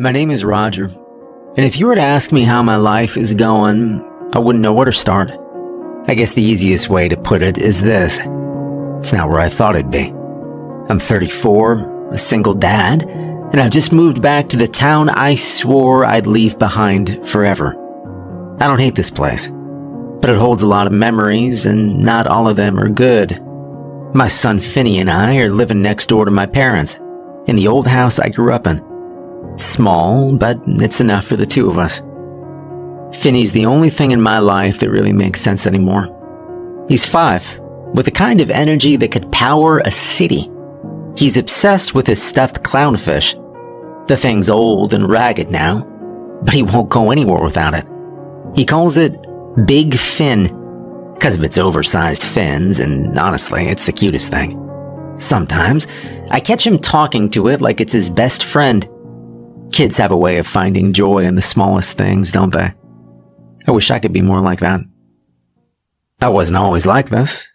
My name is Roger, and if you were to ask me how my life is going, I wouldn't know where to start. I guess the easiest way to put it is this: it's not where I thought it'd be. I'm 34, a single dad, and I've just moved back to the town I swore I'd leave behind forever. I don't hate this place, but it holds a lot of memories, and not all of them are good. My son Finney and I are living next door to my parents, in the old house I grew up in. It's small, but it's enough for the two of us. Finney's the only thing in my life that really makes sense anymore. He's 5, with the kind of energy that could power a city. He's obsessed with his stuffed clownfish. The thing's old and ragged now, but he won't go anywhere without it. He calls it Big Finn, because of its oversized fins, and honestly, it's the cutest thing. Sometimes, I catch him talking to it like it's his best friend. Kids have a way of finding joy in the smallest things, don't they? I wish I could be more like that. I wasn't always like this.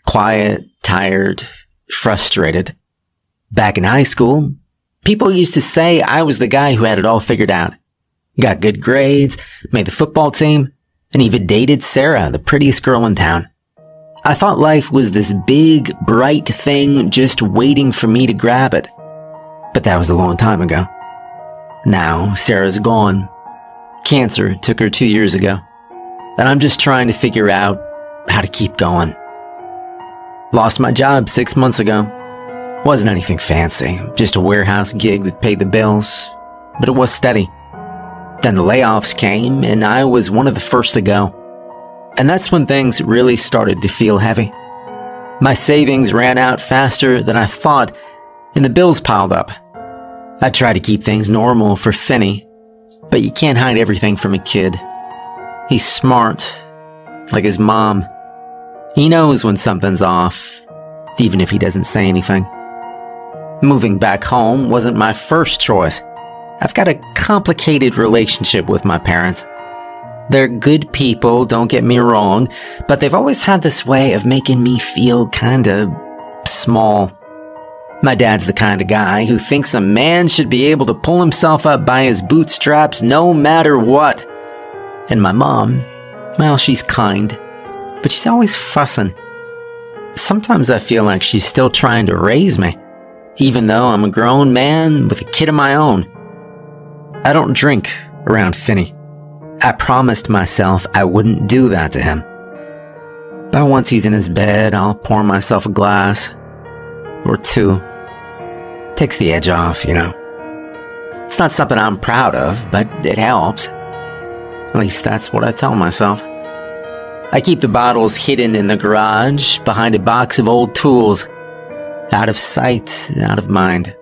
Quiet, tired, frustrated. Back in high school, people used to say I was the guy who had it all figured out. Got good grades, made the football team, and even dated Sarah, the prettiest girl in town. I thought life was this big, bright thing just waiting for me to grab it. But that was a long time ago. Now, Sarah's gone. Cancer took her 2 years ago, and I'm just trying to figure out how to keep going. Lost my job 6 months ago. Wasn't anything fancy, just a warehouse gig that paid the bills, but it was steady. Then the layoffs came, and I was one of the first to go. And that's when things really started to feel heavy. My savings ran out faster than I thought, and the bills piled up. I tried to keep things normal for Finney, but you can't hide everything from a kid. He's smart, like his mom. He knows when something's off, even if he doesn't say anything. Moving back home wasn't my first choice. I've got a complicated relationship with my parents. They're good people, don't get me wrong, but they've always had this way of making me feel kinda small. My dad's the kind of guy who thinks a man should be able to pull himself up by his bootstraps no matter what. And my mom, well, she's kind, but she's always fussing. Sometimes I feel like she's still trying to raise me, even though I'm a grown man with a kid of my own. I don't drink around Finney. I promised myself I wouldn't do that to him. But once he's in his bed, I'll pour myself a glass or two. Takes the edge off, you know. It's not something I'm proud of, but it helps. At least that's what I tell myself. I keep the bottles hidden in the garage behind a box of old tools. Out of sight, out of mind.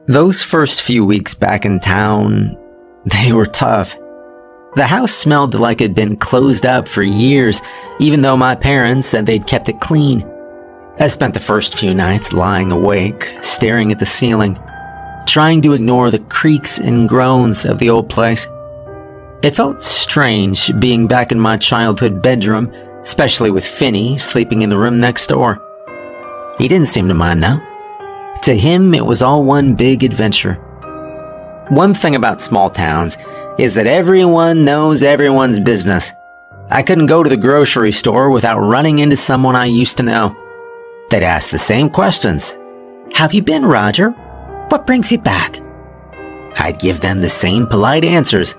Those first few weeks back in town, they were tough. The house smelled like it'd been closed up for years, even though my parents said they'd kept it clean. I spent the first few nights lying awake, staring at the ceiling, trying to ignore the creaks and groans of the old place. It felt strange being back in my childhood bedroom, especially with Finney sleeping in the room next door. He didn't seem to mind though. To him, it was all one big adventure. One thing about small towns is that everyone knows everyone's business. I couldn't go to the grocery store without running into someone I used to know. They'd ask the same questions. "Have you been, Roger? What brings you back?" I'd give them the same polite answers.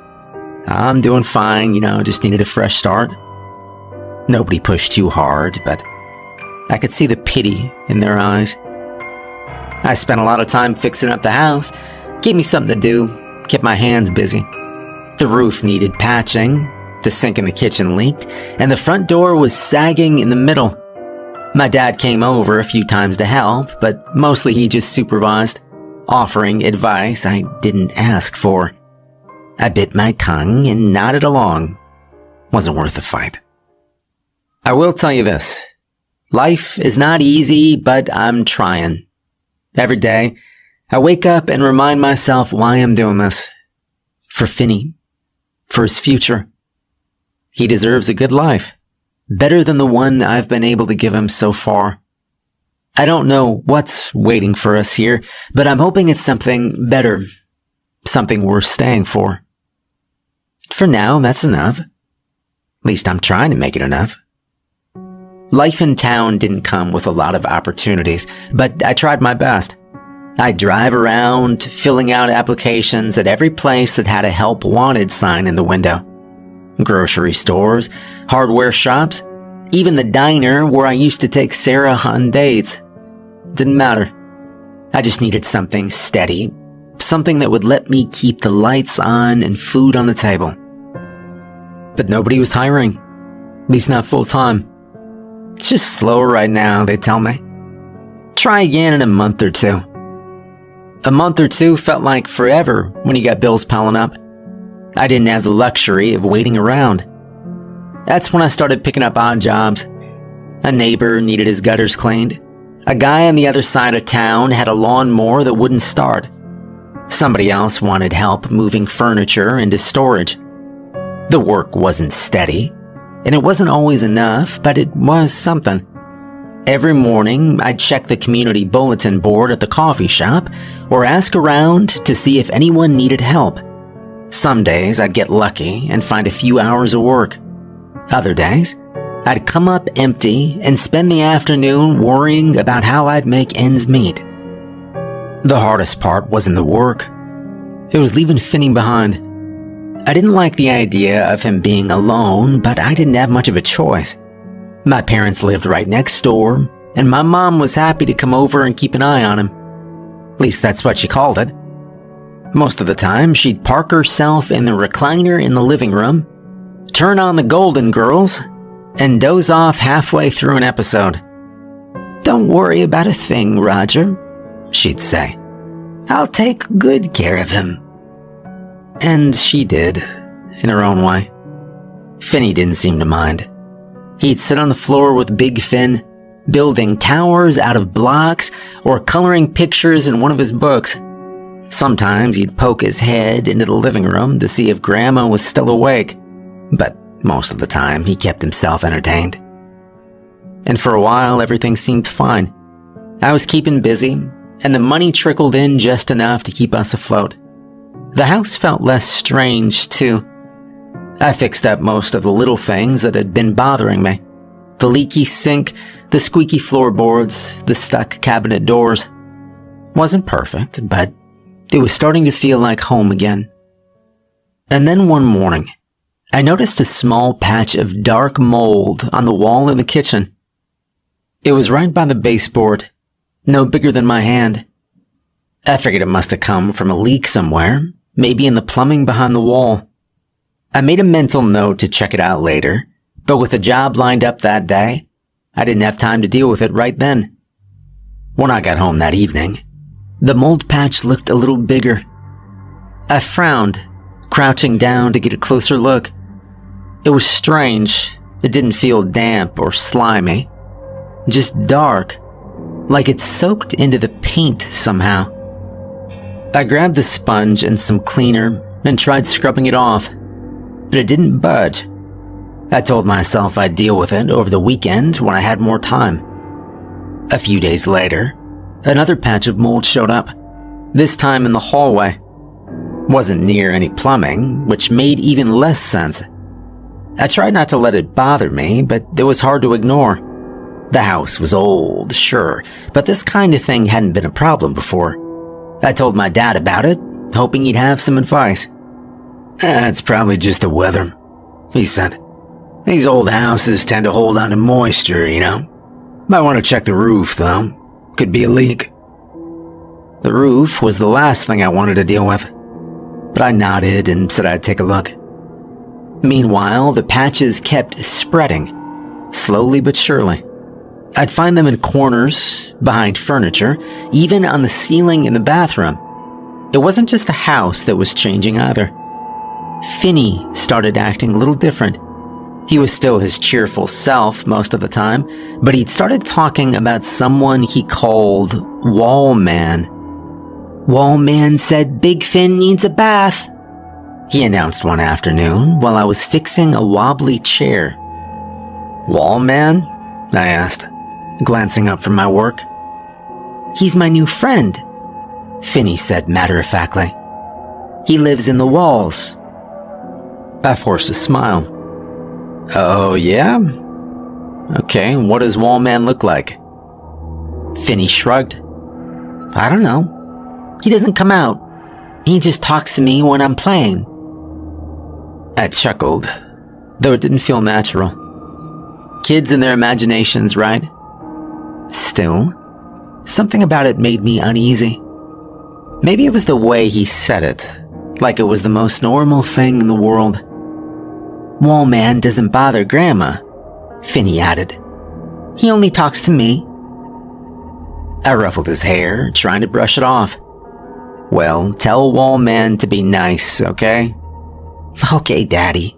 "I'm doing fine, just needed a fresh start." Nobody pushed too hard, but I could see the pity in their eyes. I spent a lot of time fixing up the house, gave me something to do, kept my hands busy. The roof needed patching, the sink in the kitchen leaked, and the front door was sagging in the middle. My dad came over a few times to help, but mostly he just supervised, offering advice I didn't ask for. I bit my tongue and nodded along. Wasn't worth the fight. I will tell you this. Life is not easy, but I'm trying. Every day, I wake up and remind myself why I'm doing this. For Finney. For his future. He deserves a good life. Better than the one I've been able to give him so far. I don't know what's waiting for us here, but I'm hoping it's something better. something worth staying for. For now, that's enough. At least I'm trying to make it enough. Life in town didn't come with a lot of opportunities, but I tried my best. I'd drive around, filling out applications at every place that had a help wanted sign in the window. Grocery stores, hardware shops, even the diner where I used to take Sarah on dates. Didn't matter. I just needed something steady, something that would let me keep the lights on and food on the table. But nobody was hiring, at least not full time. It's just slow right now, they tell me. Try again in a month or two. A month or two felt like forever when you got bills piling up. I didn't have the luxury of waiting around. That's when I started picking up odd jobs. A neighbor needed his gutters cleaned. A guy on the other side of town had a lawnmower that wouldn't start. Somebody else wanted help moving furniture into storage. The work wasn't steady, and it wasn't always enough, but it was something. Every morning, I'd check the community bulletin board at the coffee shop or ask around to see if anyone needed help. Some days, I'd get lucky and find a few hours of work. Other days, I'd come up empty and spend the afternoon worrying about how I'd make ends meet. The hardest part wasn't the work. It was leaving Finney behind. I didn't like the idea of him being alone, but I didn't have much of a choice. My parents lived right next door, and my mom was happy to come over and keep an eye on him. At least that's what she called it. Most of the time, she'd park herself in the recliner in the living room, turn on the Golden Girls, and doze off halfway through an episode. "Don't worry about a thing, Roger," she'd say. "I'll take good care of him." And she did, in her own way. Finney didn't seem to mind. He'd sit on the floor with Big Finn, building towers out of blocks or coloring pictures in one of his books. Sometimes he'd poke his head into the living room to see if Grandma was still awake, but most of the time he kept himself entertained. And for a while, everything seemed fine. I was keeping busy, and the money trickled in just enough to keep us afloat. The house felt less strange, too. I fixed up most of the little things that had been bothering me. The leaky sink, the squeaky floorboards, the stuck cabinet doors. Wasn't perfect, but it was starting to feel like home again. And then one morning, I noticed a small patch of dark mold on the wall in the kitchen. It was right by the baseboard, no bigger than my hand. I figured it must have come from a leak somewhere, maybe in the plumbing behind the wall. I made a mental note to check it out later, but with a job lined up that day, I didn't have time to deal with it right then. When I got home that evening, the mold patch looked a little bigger. I frowned, crouching down to get a closer look. It was strange. It didn't feel damp or slimy, just dark, like it soaked into the paint somehow. I grabbed the sponge and some cleaner and tried scrubbing it off, but it didn't budge. I told myself I'd deal with it over the weekend when I had more time. A few days later, another patch of mold showed up, this time in the hallway. Wasn't near any plumbing, which made even less sense. I tried not to let it bother me, but it was hard to ignore. The house was old, sure, but this kind of thing hadn't been a problem before. I told my dad about it, hoping he'd have some advice. "It's probably just the weather," he said. "These old houses tend to hold on to moisture, you know. Might want to check the roof, though. Could be a leak." The roof was the last thing I wanted to deal with, but I nodded and said I'd take a look. Meanwhile, the patches kept spreading, slowly but surely. I'd find them in corners, behind furniture, even on the ceiling in the bathroom. It wasn't just the house that was changing either. Finney started acting a little different. He was still his cheerful self most of the time, but he'd started talking about someone he called Wallman. "Wallman said Big Finn needs a bath," he announced one afternoon while I was fixing a wobbly chair. "Wallman?" I asked, glancing up from my work. "He's my new friend," Finney said matter-of-factly. He lives in the walls." I forced a smile. "Oh, yeah? Okay, what does Wall Man look like?" Finney shrugged. "I don't know. He doesn't come out. He just talks to me when I'm playing." I chuckled, though it didn't feel natural. Kids and their imaginations, right? Still, something about it made me uneasy. Maybe it was the way he said it, like it was the most normal thing in the world. "Wall Man doesn't bother Grandma," Finney added. "He only talks to me." I ruffled his hair, trying to brush it off. "Well, tell Wall Man to be nice, okay?" "Okay, Daddy,"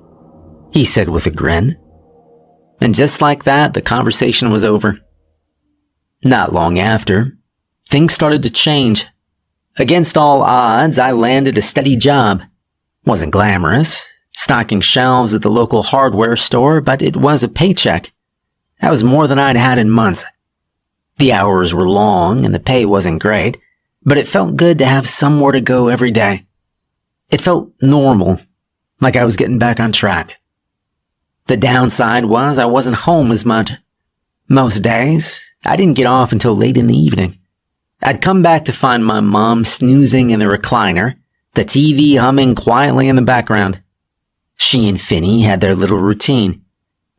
he said with a grin. And just like that, the conversation was over. Not long after, things started to change. Against all odds, I landed a steady job. Wasn't glamorous, stocking shelves at the local hardware store, but it was a paycheck. That was more than I'd had in months. The hours were long and the pay wasn't great, but it felt good to have somewhere to go every day. It felt normal, like I was getting back on track. The downside was I wasn't home as much. Most days, I didn't get off until late in the evening. I'd come back to find my mom snoozing in the recliner, the TV humming quietly in the background. She and Finney had their little routine.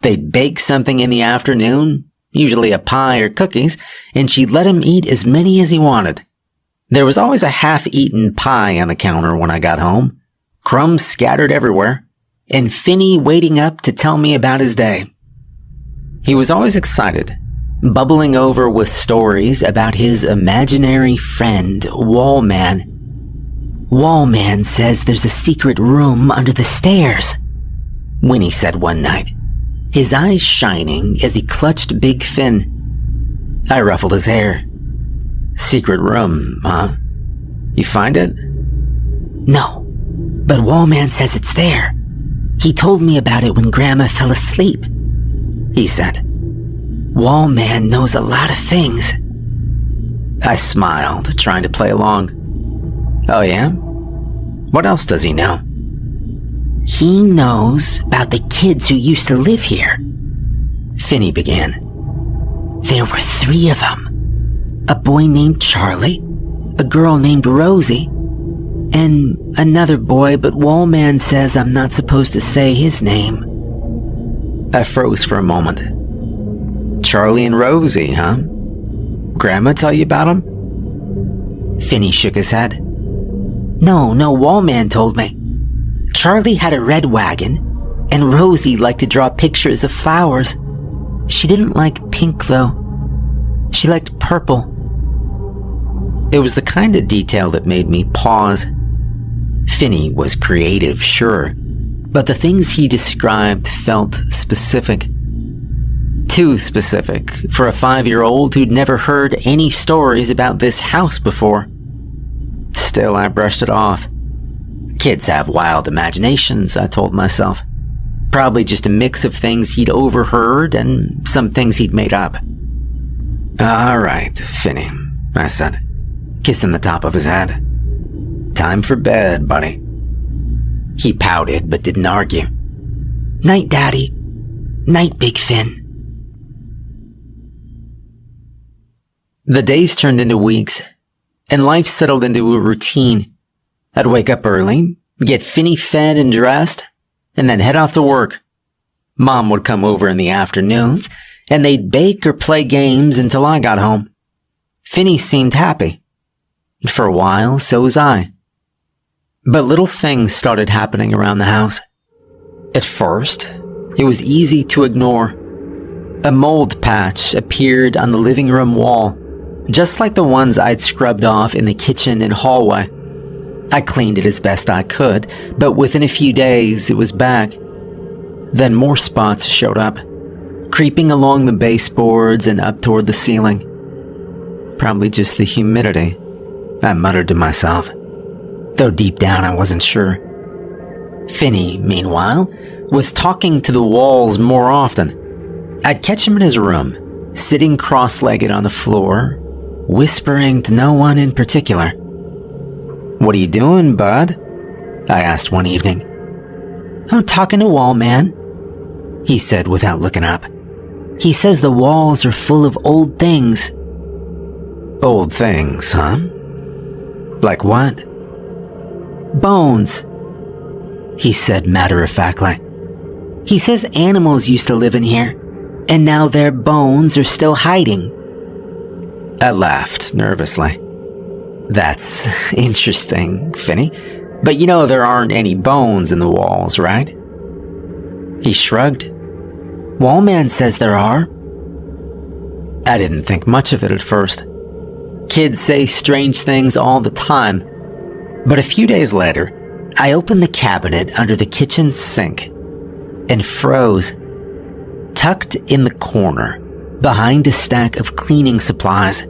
They'd bake something in the afternoon, usually a pie or cookies, and she'd let him eat as many as he wanted. There was always a half-eaten pie on the counter when I got home, crumbs scattered everywhere, and Finney waiting up to tell me about his day. He was always excited, bubbling over with stories about his imaginary friend, Wall Man. "Wall Man says there's a secret room under the stairs," Winnie said one night, his eyes shining as he clutched Big Finn. I ruffled his hair. "Secret room, huh? You find it?" "No, but Wall Man says it's there. He told me about it when Grandma fell asleep," he said. "Wall Man knows a lot of things." I smiled, trying to play along. "Oh yeah? What else does he know?" "He knows about the kids who used to live here," Finney began. "There were 3 of them. A boy named Charlie, a girl named Rosie, and another boy, but Wall Man says I'm not supposed to say his name." I froze for a moment. "Charlie and Rosie, huh? Grandma tell you about them?" Finney shook his head. No, Wall Man told me. Charlie had a red wagon, and Rosie liked to draw pictures of flowers. She didn't like pink, though. She liked purple." It was the kind of detail that made me pause. Finney was creative, sure, but the things he described felt specific. Too specific for a 5-year-old who'd never heard any stories about this house before. Still, I brushed it off. Kids have wild imaginations, I told myself. Probably just a mix of things he'd overheard and some things he'd made up. "All right, Finney," I said, kissing the top of his head. "Time for bed, buddy." He pouted but didn't argue. "Night, Daddy. Night, Big Finn." The days turned into weeks, and life settled into a routine. I'd wake up early, get Finney fed and dressed, and then head off to work. Mom would come over in the afternoons, and they'd bake or play games until I got home. Finney seemed happy. For a while, so was I. But little things started happening around the house. At first, it was easy to ignore. A mold patch appeared on the living room wall, just like the ones I'd scrubbed off in the kitchen and hallway. I cleaned it as best I could, but within a few days it was back. Then more spots showed up, creeping along the baseboards and up toward the ceiling. Probably just the humidity, I muttered to myself, though deep down I wasn't sure. Finney, meanwhile, was talking to the walls more often. I'd catch him in his room, sitting cross-legged on the floor, whispering to no one in particular. "What are you doing, bud?" I asked one evening. I'm talking to Wall Man, he said without looking up. He says the walls are full of old things. Old things, huh? Like what? Bones, he said matter-of-factly. He says animals used to live in here, and now their bones are still hiding. I laughed nervously. That's interesting, Finney. But you know there aren't any bones in the walls, right? He shrugged. Wallman says there are. I didn't think much of it at first. Kids say strange things all the time. But a few days later, I opened the cabinet under the kitchen sink and froze. Tucked in the corner, behind a stack of cleaning supplies,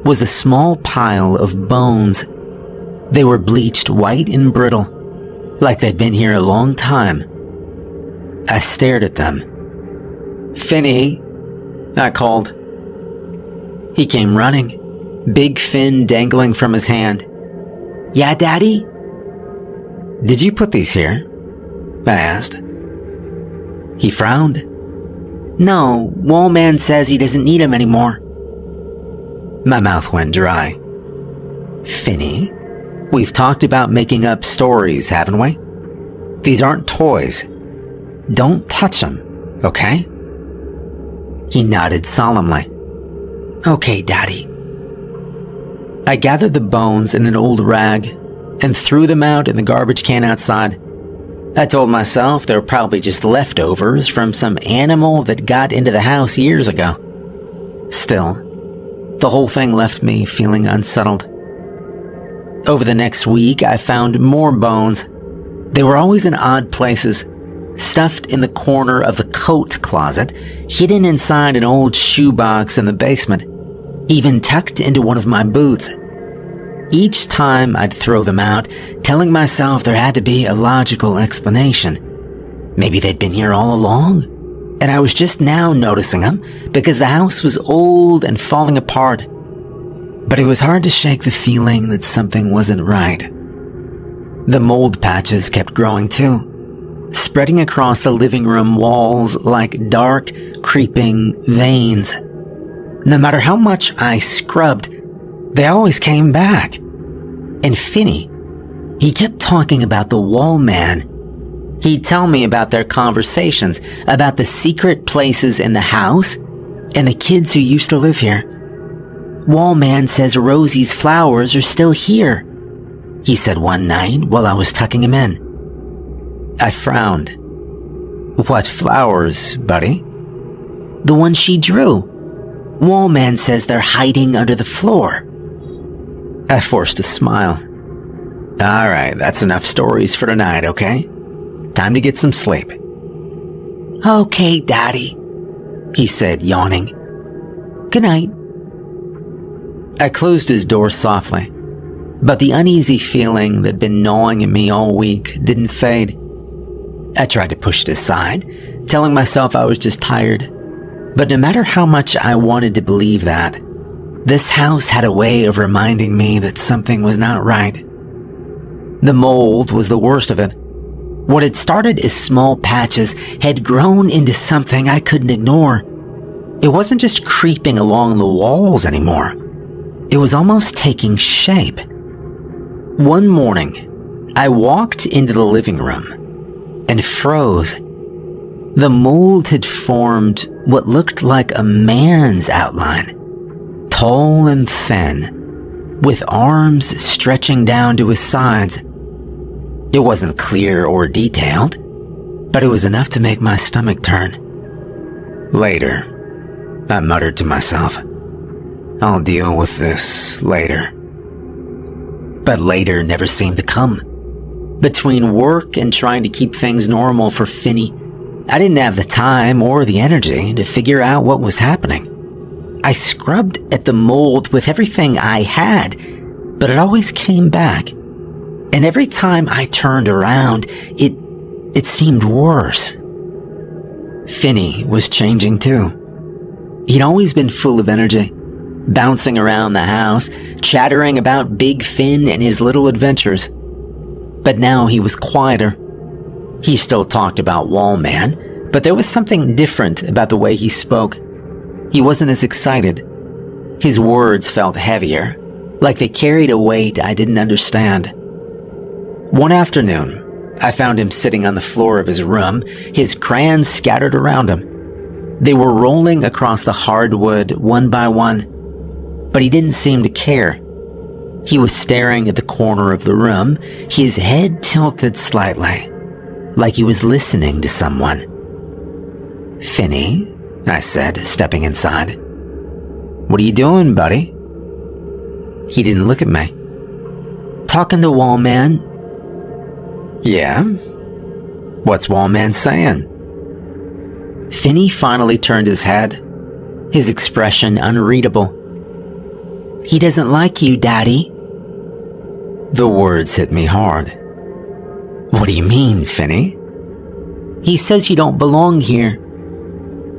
was a small pile of bones. They were bleached white and brittle, like they'd been here a long time. I stared at them. Finney, I called. He came running, big fin dangling from his hand. Yeah, Daddy? Did you put these here? I asked. He frowned. No, Wallman says he doesn't need them anymore. My mouth went dry. Finney, we've talked about making up stories, haven't we? These aren't toys. Don't touch them, okay? He nodded solemnly. Okay, Daddy. I gathered the bones in an old rag and threw them out in the garbage can outside. I told myself they were probably just leftovers from some animal that got into the house years ago. Still, the whole thing left me feeling unsettled. Over the next week, I found more bones. They were always in odd places, stuffed in the corner of the coat closet, hidden inside an old shoebox in the basement, even tucked into one of my boots. Each time I'd throw them out, telling myself there had to be a logical explanation. Maybe they'd been here all along, and I was just now noticing them because the house was old and falling apart. But it was hard to shake the feeling that something wasn't right. The mold patches kept growing too, spreading across the living room walls like dark, creeping veins. No matter how much I scrubbed, they always came back. And Finney, he kept talking about the wall man. He'd tell me about their conversations, about the secret places in the house, and the kids who used to live here. Wall man says Rosie's flowers are still here, he said one night while I was tucking him in. I frowned. What flowers, buddy? The ones she drew. Wall man says they're hiding under the floor. I forced a smile. All right, that's enough stories for tonight, okay? Time to get some sleep. Okay, Daddy, he said, yawning. Good night. I closed his door softly, but the uneasy feeling that'd been gnawing at me all week didn't fade. I tried to push it aside, telling myself I was just tired. But no matter how much I wanted to believe that, this house had a way of reminding me that something was not right. The mold was the worst of it. What had started as small patches had grown into something I couldn't ignore. It wasn't just creeping along the walls anymore. It was almost taking shape. One morning, I walked into the living room and froze. The mold had formed what looked like a man's outline, tall and thin, with arms stretching down to his sides. It wasn't clear or detailed, but it was enough to make my stomach turn. Later, I muttered to myself, I'll deal with this later. But later never seemed to come. Between work and trying to keep things normal for Finney, I didn't have the time or the energy to figure out what was happening. I scrubbed at the mold with everything I had, but it always came back. And every time I turned around, it seemed worse. Finney was changing too. He'd always been full of energy, bouncing around the house, chattering about Big Finn and his little adventures. But now he was quieter. He still talked about Wallman, but there was something different about the way he spoke. He wasn't as excited. His words felt heavier, like they carried a weight I didn't understand. One afternoon, I found him sitting on the floor of his room, his crayons scattered around him. They were rolling across the hardwood one by one, but he didn't seem to care. He was staring at the corner of the room, his head tilted slightly, like he was listening to someone. "Finney," I said, stepping inside. "What are you doing, buddy?" He didn't look at me. "Talking to Wallman." "Yeah? What's Wallman saying?" Finney finally turned his head, his expression unreadable. "He doesn't like you, Daddy." The words hit me hard. "What do you mean, Finney?" "He says you don't belong here,"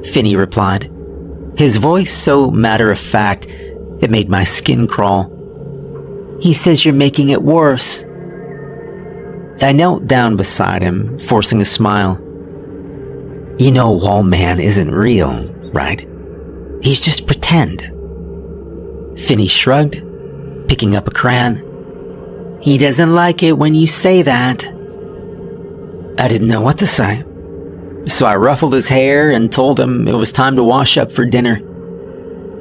Finney replied, his voice so matter-of-fact it made my skin crawl. "He says you're making it worse." I knelt down beside him, forcing a smile. "You know Wallman isn't real, right? He's just pretend." Finney shrugged, picking up a crayon. "He doesn't like it when you say that." I didn't know what to say, so I ruffled his hair and told him it was time to wash up for dinner.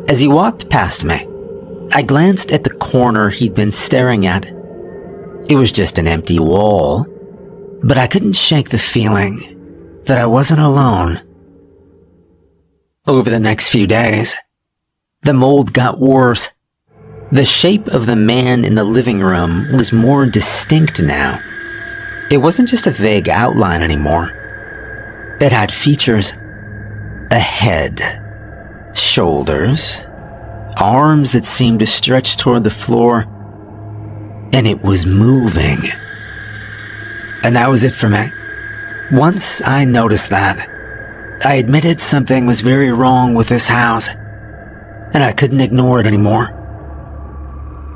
As he walked past me, I glanced at the corner he'd been staring at. It was just an empty wall, but I couldn't shake the feeling that I wasn't alone. Over the next few days, the mold got worse. The shape of the man in the living room was more distinct now. It wasn't just a vague outline anymore. It had features: a head, shoulders, arms that seemed to stretch toward the floor, and it was moving. And that was it for me. Once I noticed that, I admitted something was very wrong with this house, and I couldn't ignore it anymore.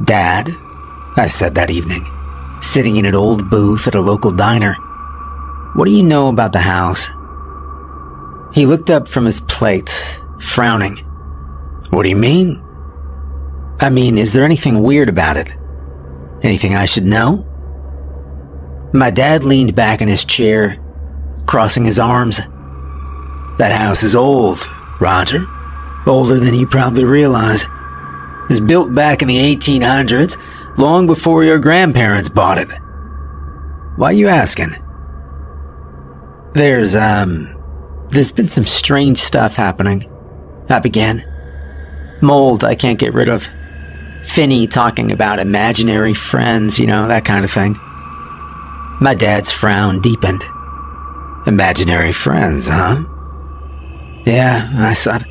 "Dad," I said that evening, sitting in an old booth at a local diner, "what do you know about the house?" He looked up from his plate, frowning. "What do you mean?" "I mean, is there anything weird about it? Anything I should know?" My dad leaned back in his chair, crossing his arms. "That house is old, Roger. Older than you probably realize. It was built back in the 1800s, long before your grandparents bought it." "Why are you asking?" There's been some strange stuff happening," I began. "Mold I can't get rid of. Finney talking about imaginary friends, that kind of thing." My dad's frown deepened. "Imaginary friends, huh?" "Yeah," I said.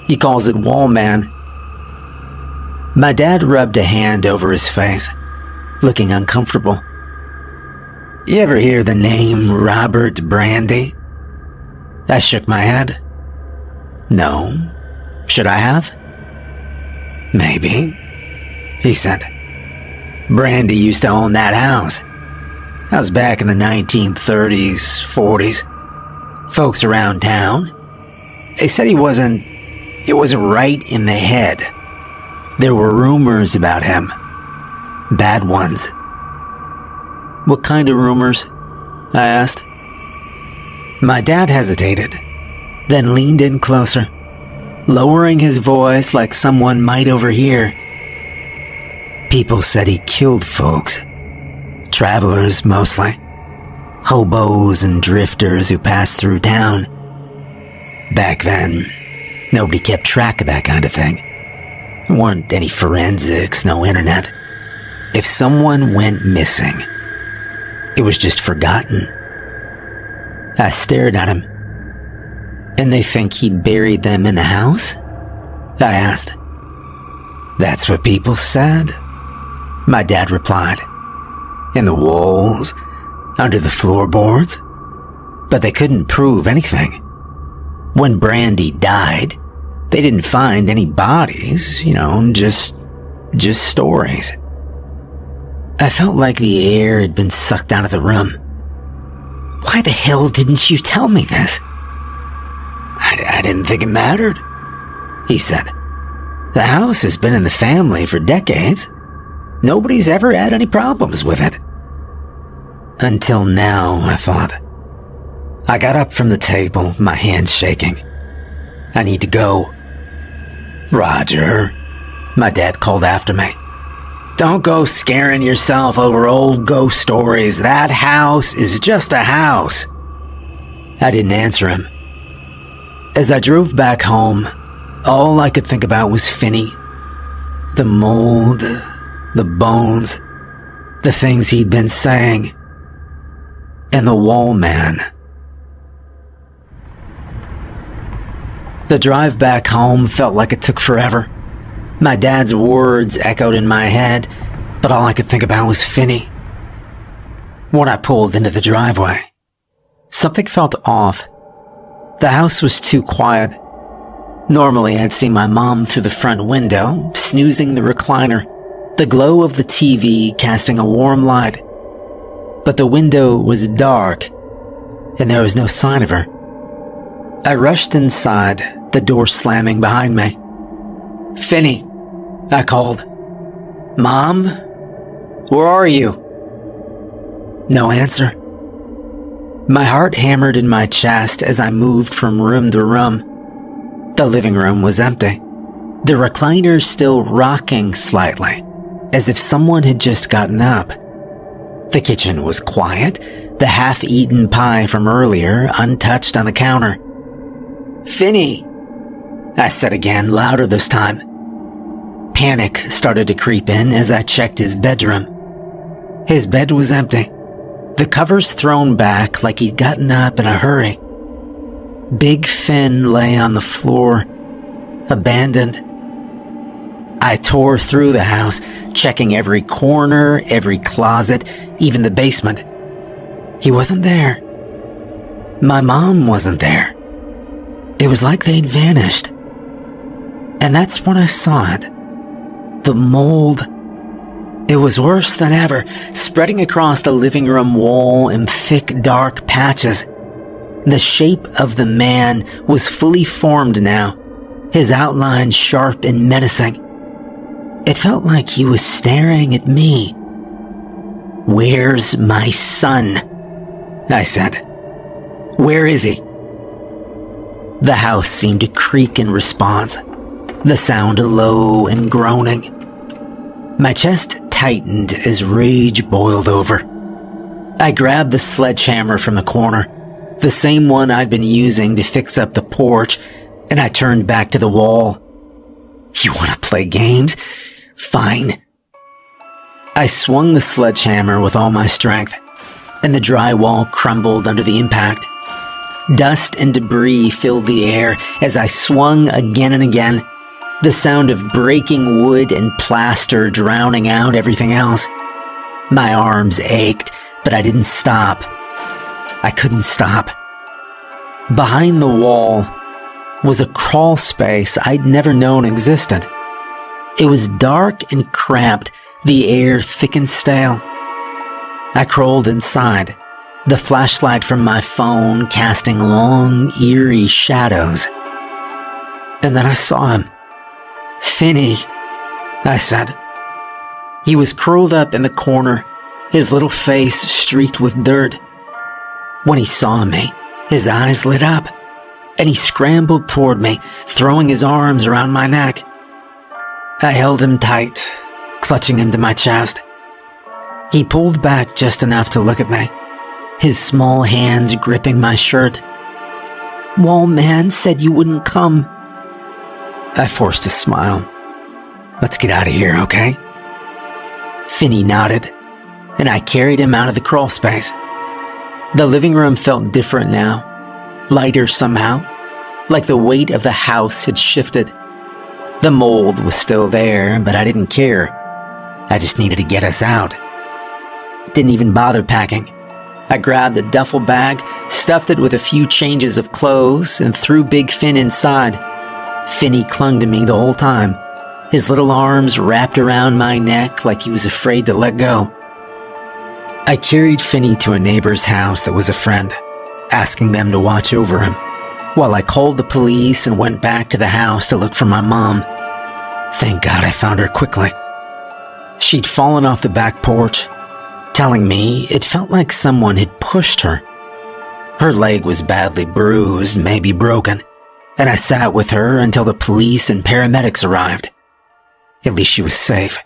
"He calls it Wallman." My dad rubbed a hand over his face, looking uncomfortable. "You ever hear the name Robert Brandy?" I shook my head. "No. Should I have?" "Maybe," he said. "Brandy used to own that house. That was back in the 1930s, 40s. Folks around town, they said it wasn't right in the head. There were rumors about him. Bad ones." "What kind of rumors?" I asked. My dad hesitated, then leaned in closer, lowering his voice like someone might overhear. "People said he killed folks. Travelers, mostly. Hobos and drifters who passed through town. Back then, nobody kept track of that kind of thing. There weren't any forensics, no internet. If someone went missing, it was just forgotten." I stared at him. "And they think he buried them in the house?" I asked. "That's what people said," my dad replied. "In the walls, under the floorboards. But they couldn't prove anything. When Brandy died, they didn't find any bodies, just stories." I felt like the air had been sucked out of the room. "Why the hell didn't you tell me this?" I didn't think it mattered," he said. "The house has been in the family for decades. Nobody's ever had any problems with it." Until now, I thought. I got up from the table, my hands shaking. "I need to go." "Roger," my dad called after me. "Don't go scaring yourself over old ghost stories. That house is just a house." I didn't answer him. As I drove back home, all I could think about was Finney. The mold, the bones, the things he'd been saying, and the wall man. The drive back home felt like it took forever. My dad's words echoed in my head, but all I could think about was Finney. When I pulled into the driveway, something felt off. The house was too quiet. Normally, I'd see my mom through the front window, snoozing the recliner, the glow of the TV casting a warm light. But the window was dark, and there was no sign of her. I rushed inside, the door slamming behind me. "Finney," I called. "Mom? Where are you?" No answer. My heart hammered in my chest as I moved from room to room. The living room was empty. The recliner still rocking slightly, as if someone had just gotten up. The kitchen was quiet, the half-eaten pie from earlier untouched on the counter. "Finney," I said again, louder this time. Panic started to creep in as I checked his bedroom. His bed was empty, the covers thrown back like he'd gotten up in a hurry. Big Finn lay on the floor, abandoned. I tore through the house, checking every corner, every closet, even the basement. He wasn't there. My mom wasn't there. It was like they'd vanished. And that's when I saw it. The mold. It was worse than ever, spreading across the living room wall in thick, dark patches. The shape of the man was fully formed now, his outline sharp and menacing. It felt like he was staring at me. "Where's my son?" I said. "Where is he?" The house seemed to creak in response, the sound low and groaning. My chest tightened as rage boiled over. I grabbed the sledgehammer from the corner, the same one I'd been using to fix up the porch, and I turned back to the wall. "You want to play games? Fine." I swung the sledgehammer with all my strength, and the drywall crumbled under the impact. Dust and debris filled the air as I swung again and again, the sound of breaking wood and plaster drowning out everything else. My arms ached, but I didn't stop. I couldn't stop. Behind the wall was a crawl space I'd never known existed. It was dark and cramped, the air thick and stale. I crawled inside, the flashlight from my phone casting long, eerie shadows. And then I saw him. "Finney," I said. He was curled up in the corner, his little face streaked with dirt. When he saw me, his eyes lit up, and he scrambled toward me, throwing his arms around my neck. I held him tight, clutching him to my chest. He pulled back just enough to look at me, his small hands gripping my shirt. "Wall man said you wouldn't come." I forced a smile. "Let's get out of here, okay?" Finney nodded, and I carried him out of the crawl space. The living room felt different now, lighter somehow, like the weight of the house had shifted. The mold was still there, but I didn't care. I just needed to get us out. Didn't even bother packing. I grabbed a duffel bag, stuffed it with a few changes of clothes, and threw Big Finn inside. Finney clung to me the whole time, his little arms wrapped around my neck like he was afraid to let go. I carried Finney to a neighbor's house that was a friend, asking them to watch over him, while I called the police and went back to the house to look for my mom. Thank God I found her quickly. She'd fallen off the back porch, telling me it felt like someone had pushed her. Her leg was badly bruised, maybe broken, and I sat with her until the police and paramedics arrived. At least she was safe.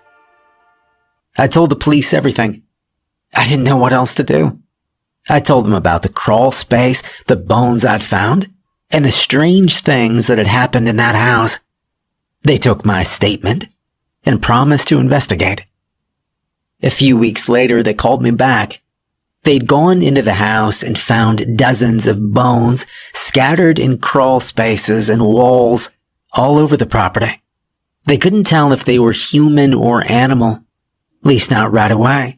I told the police everything. I didn't know what else to do. I told them about the crawl space, the bones I'd found, and the strange things that had happened in that house. They took my statement and promised to investigate. A few weeks later, they called me back. They'd gone into the house and found dozens of bones scattered in crawl spaces and walls all over the property. They couldn't tell if they were human or animal, at least not right away.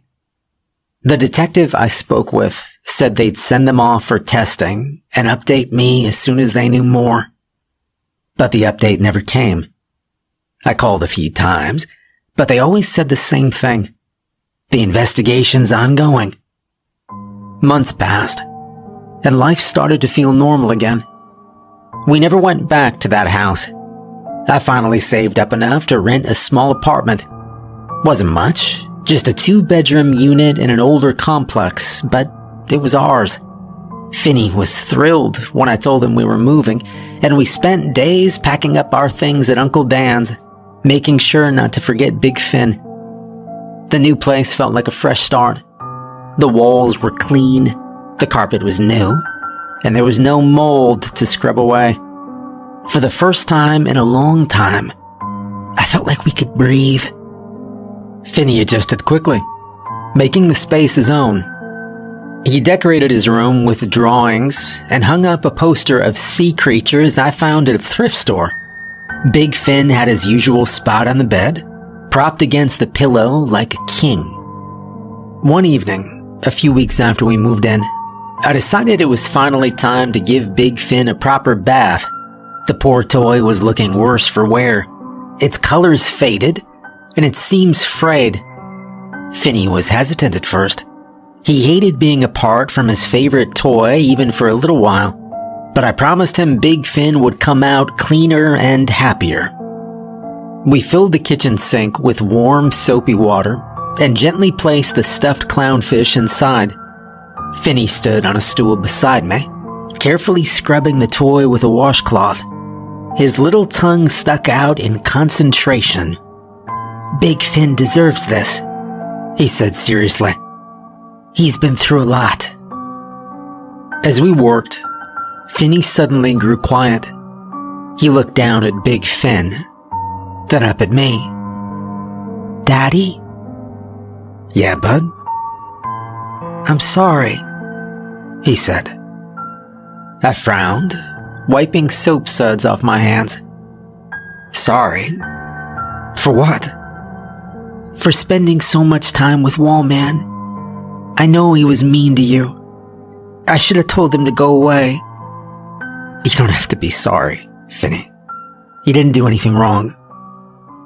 The detective I spoke with said they'd send them off for testing and update me as soon as they knew more. But the update never came. I called a few times, but they always said the same thing. The investigation's ongoing. Months passed, and life started to feel normal again. We never went back to that house. I finally saved up enough to rent a small apartment. Wasn't much, just a 2-bedroom unit in an older complex, but it was ours. Finney was thrilled when I told him we were moving, and we spent days packing up our things at Uncle Dan's, making sure not to forget Big Finn. The new place felt like a fresh start. The walls were clean, the carpet was new, and there was no mold to scrub away. For the first time in a long time, I felt like we could breathe. Finney adjusted quickly, making the space his own. He decorated his room with drawings and hung up a poster of sea creatures I found at a thrift store. Big Finn had his usual spot on the bed, propped against the pillow like a king. One evening, a few weeks after we moved in, I decided it was finally time to give Big Finn a proper bath. The poor toy was looking worse for wear. Its colors faded, and it seems frayed. Finney was hesitant at first. He hated being apart from his favorite toy even for a little while, but I promised him Big Finn would come out cleaner and happier. We filled the kitchen sink with warm, soapy water and gently placed the stuffed clownfish inside. Finney stood on a stool beside me, carefully scrubbing the toy with a washcloth. His little tongue stuck out in concentration. "Big Finn deserves this," he said seriously. "He's been through a lot." As we worked, Finney suddenly grew quiet. He looked down at Big Finn, then up at me. "Daddy?" "Yeah, bud?" "I'm sorry," he said. I frowned, wiping soap suds off my hands. "Sorry? For what?" "For spending so much time with Wallman. I know he was mean to you. I should have told him to go away." "You don't have to be sorry, Finney. He didn't do anything wrong.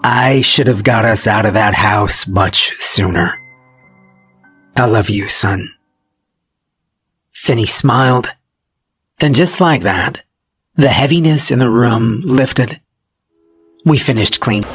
I should have got us out of that house much sooner. I love you, son." Finney smiled, and just like that, the heaviness in the room lifted. We finished cleaning.